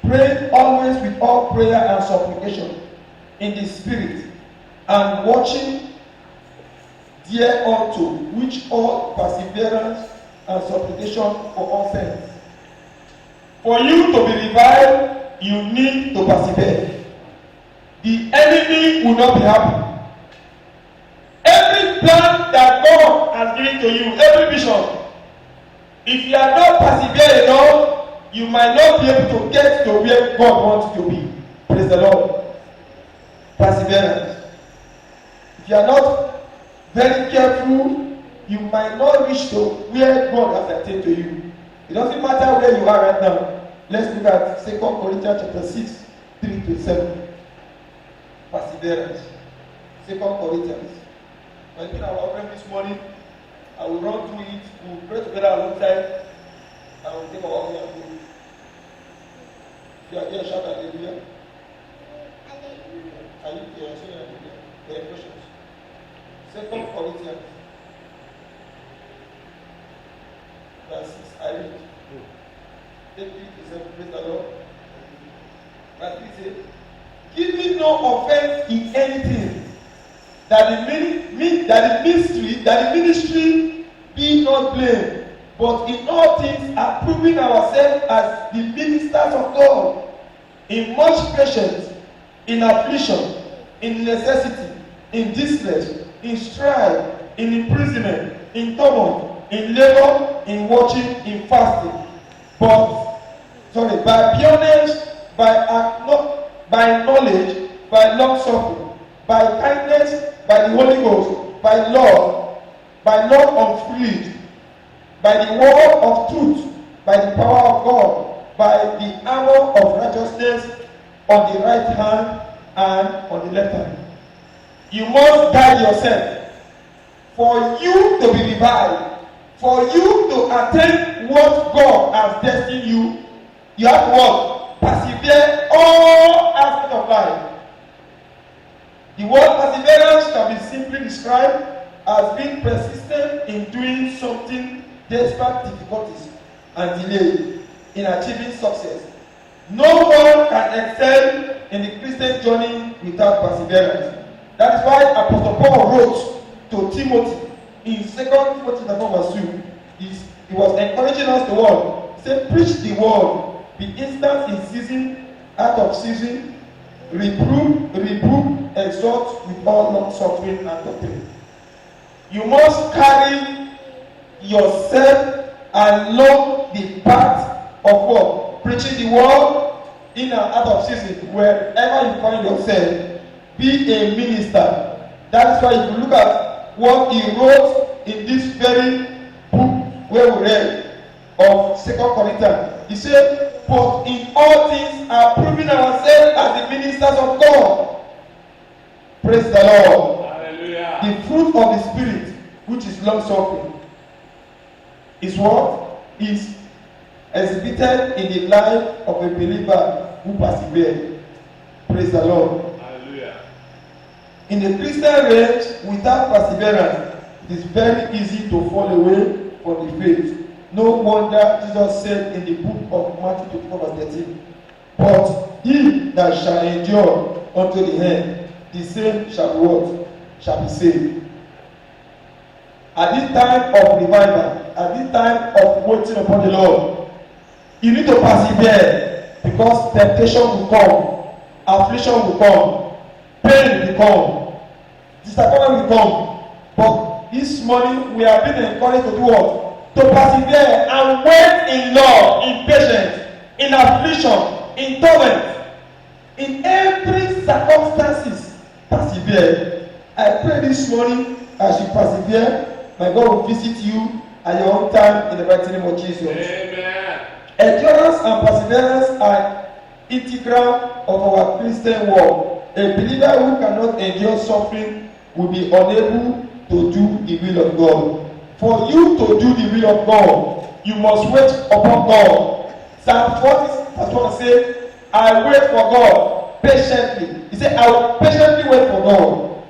praying always with all prayer and supplication in the Spirit, and watching thereunto which all perseverance and supplication for all saints. For you to be revived, you need to persevere. The enemy will not be happy. Every plan that God has given to you, every vision, if you are not persevere enough, you might not be able to get to where God wants you to be. Praise the Lord. Perseverance. If you are not very careful, you might not reach to where God has attained to you. It doesn't matter where you are right now. Let's look at 2 Corinthians chapter 6, 3 to 7. Perseverance. 2 Corinthians. When we our offering this morning, I will run through it. We will pray together alongside, and we will take our offering and go. If you are here, shout hallelujah. Hallelujah. Are you here? Say hallelujah. There are questions. 2 Corinthians, verse 6. I read. Take it to 7. Praise the Lord. Verse 3 says, giving no offense in anything, that the ministry be not blamed, but in all things approving ourselves as the ministers of God, in much patience, in affliction, in necessity, in distress, in strife, in imprisonment, in tumult, in labor, in watching, in fasting. By pureness, by knowledge, by long suffering, by kindness, by the Holy Ghost, by love unfried, by the word of truth, by the power of God, by the armor of righteousness on the right hand and on the left hand. You must guide yourself for you to be revived, for you to attain what God has destined you. You have to what? Persevere all aspects of life. The word perseverance can be simply described as being persistent in doing something despite difficulties and delay in achieving success. No one can excel in the Christian journey without perseverance. That is why Apostle Paul wrote to Timothy in 2 Timothy verse 2. He was encouraging us to what? He said, preach the word, be instant in season, out of season, reprove, exhort with all long suffering and doctrine. You must carry yourself along the path of what? Preaching the word in and out of season, wherever you find yourself. Be a minister. That is why if you look at what he wrote in this very book where we read of 2 Corinthians, he said, but in all things are proving ourselves as the ministers of God. Praise the Lord. Hallelujah. The fruit of the Spirit, which is long suffering, is what? Is exhibited in the life of a believer who perseveres. Praise the Lord. Hallelujah. In the Christian race, without perseverance, it is very easy to fall away from the faith. No wonder Jesus said in the book of Matthew 24 verse 13, but he that shall endure unto the end, the same shall be what? Shall be saved. At this time of revival, at this time of waiting upon the Lord, you need to persevere, because temptation will come, affliction will come, pain will come, disappointment will come. But this morning we are being encouraged to do what? To persevere and wait in love, in patience, in affliction, in torment, in every circumstances. Persevere. I pray this morning as you persevere, my God will visit you at your own time in the mighty name of Jesus. Amen. Endurance and perseverance are integral of our Christian walk. A believer who cannot endure suffering will be unable to do the will of God. For you to do the will of God, you must wait upon God. Psalm 40 verse 1 says, I wait for God patiently. He said, I will patiently wait for God.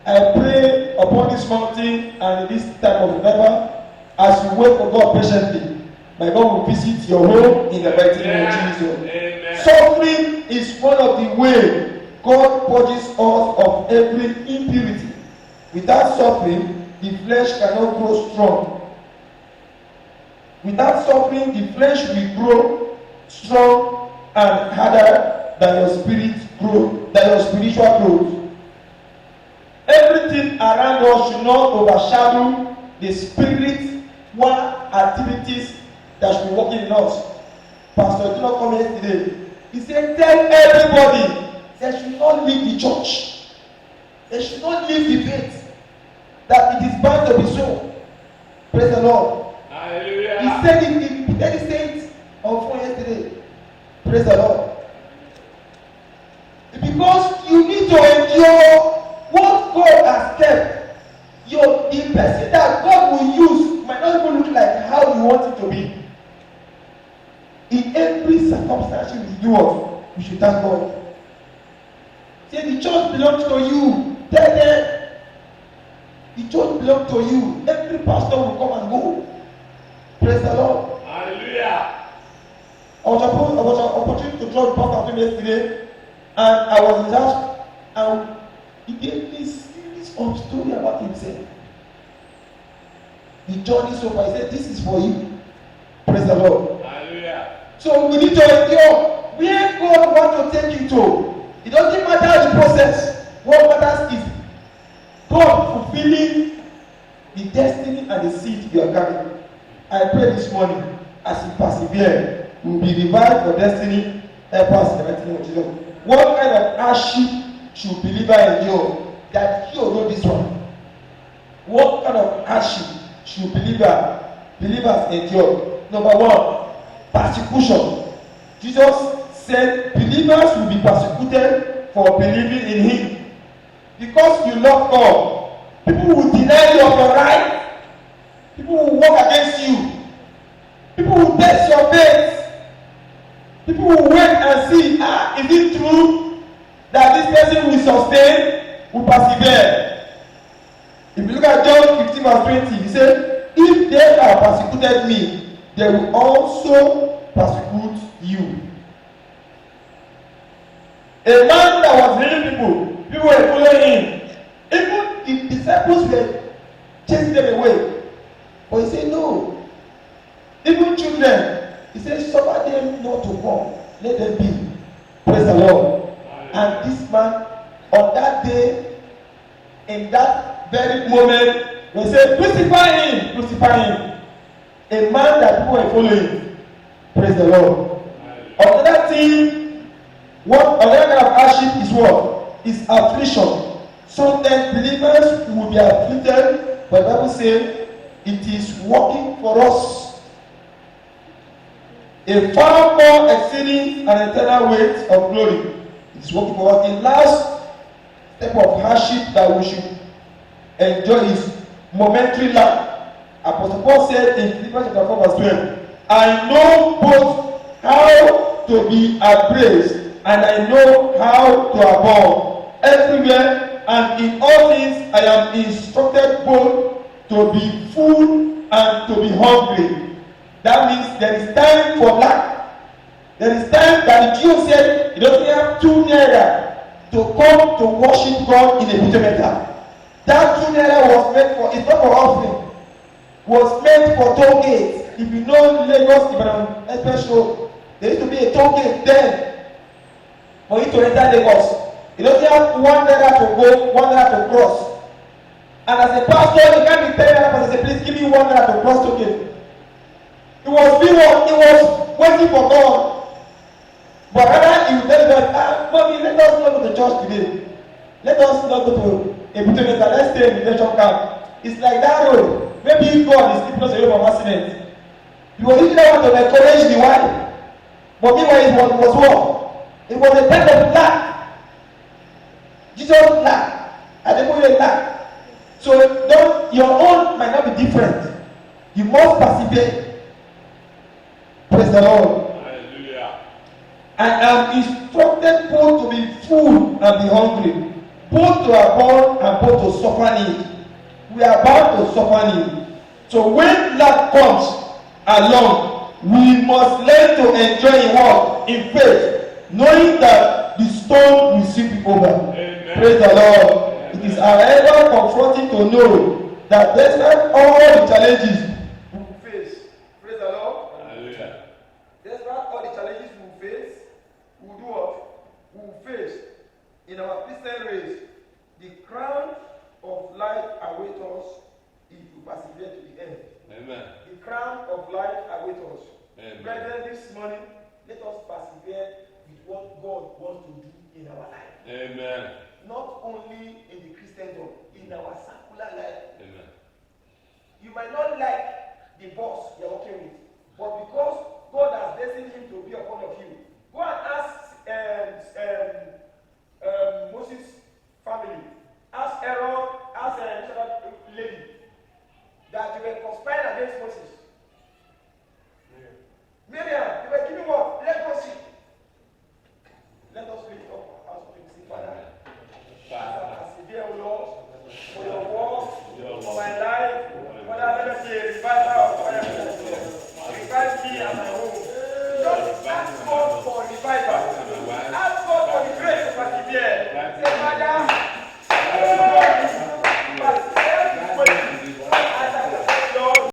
I pray upon this mountain and in this time of revival, as you wait for God patiently, My God will visit your home in the mighty name of Jesus. Amen. Suffering is one of the ways God purges us of every impurity. Without suffering, the flesh cannot grow strong. Without suffering, the flesh will grow strong and harder than your spiritual growth. Everything around us should not overshadow the spiritual activities that should be working in us. Pastor did not come yesterday. He said, tell everybody they should not leave the church. They should not leave the faith. That it is bound to be so. Praise the Lord. Hallelujah. He said it on phone yesterday. Praise the Lord. Because you need to endure what God has kept. The person that God will use might not even look like how you want it to be. In every circumstance you do what? You should thank God. Say the church belongs to you. Tell them. The church belongs to you. Every pastor will come and go. Praise the Lord. Hallelujah. I was opportunity to draw the pastor to me yesterday, and I was in church, and he gave me a series of story about himself. The journey so far, he said, this is for you. Praise the Lord. Hallelujah. So we need to endure where God wants to take you to. It doesn't matter the process. What matters is God fulfilling the destiny and the seed you are carrying. I pray this morning, as you persevere, you will be revived for destiny. Help us in the mighty name of Jesus. What kind of hardship should believer endure that he will know this one? What kind of hardship should believers endure? Number one, persecution. Jesus said believers will be persecuted for believing in him. Because you love God, people will deny you of your right. People will work against you. People will test your faith. People will wait and see, is it true that this person will sustain, will persevere? If you look at John 15 verse 20, he said, if they have persecuted me, they will also persecute you. A man that was healing people were following him. Even the disciples were chasing them away. But he said, no. Even children, he said, suffer them not to come. Let them be. Praise the Lord. And this man, on that day, in that very moment, they said, crucify him, crucify him. A man that people were following. Praise the Lord. Another thing, another kind of hardship is what? Is affliction. Sometimes believers will be afflicted, but the Bible says, it is working for us. A far more exceeding and eternal weight of glory. It is working for us. The last step of hardship that we should enjoy is momentary life. Apostle Paul said in Philippians chapter 4 verse 12, I know both how to be appraised and I know how to abound. Everywhere and in all things I am instructed both to be full and to be hungry. That means there is time for lack. There is time that the Jew said he doesn't have 2 naira to come to worship God in a Butemeta. That 2 naira was meant for, it's not for offering, was meant for toll gates. If you know Lagos Ibadan Express Road, there used to be a toll gate then for you to enter Lagos. You don't have 1 naira to go, 1 naira to cross. And as a pastor, you can't be telling another person, please give me 1 naira to cross toll gate. It was waiting for God. But rather you tell God, mommy, let us not go to church today. Let us not go to a Butemeta, let's stay in the nation camp. It's like that road. Maybe God is keeping us away from accidents. You were usually want to encourage the wife. But meanwhile it was what? It was a time of lack. Jesus lack. And the people lack. So your own might not be different. You must persevere. Praise the Lord. Hallelujah. I am instructed both to be full and be hungry, both to abound and both to suffer need. We are bound to suffer need. So when lack comes along, we must learn to enjoy in what? In faith, knowing that the stone will sweep it over. Amen. Praise the Lord. It is however confronting to know that despite all the challenges we will face, praise the Lord. Hallelujah. Despite all the challenges we will face, we will do what? We will face in our Christian race. The crown of life awaits us if we persevere to the end. Amen. The crown of life awaits us. Amen. Brethren, this morning, let us persevere with what God wants to do in our life. Amen. Not only in the Christendom, in our secular life. Amen. You might not like the boss you're working with, but because God has destined him to be upon of you, go and ask Moses' family, ask Aaron, ask that lady that you were conspiring against Moses. Miriam, you were giving what? Let us see. Let us lift up our hands to see, Father. Persevere, O Lord, for your work, for my life. Father, let us see a revival of fire. Revive me and my home. Just ask God for revival. Ask God for the grace to persevere. Say, Father,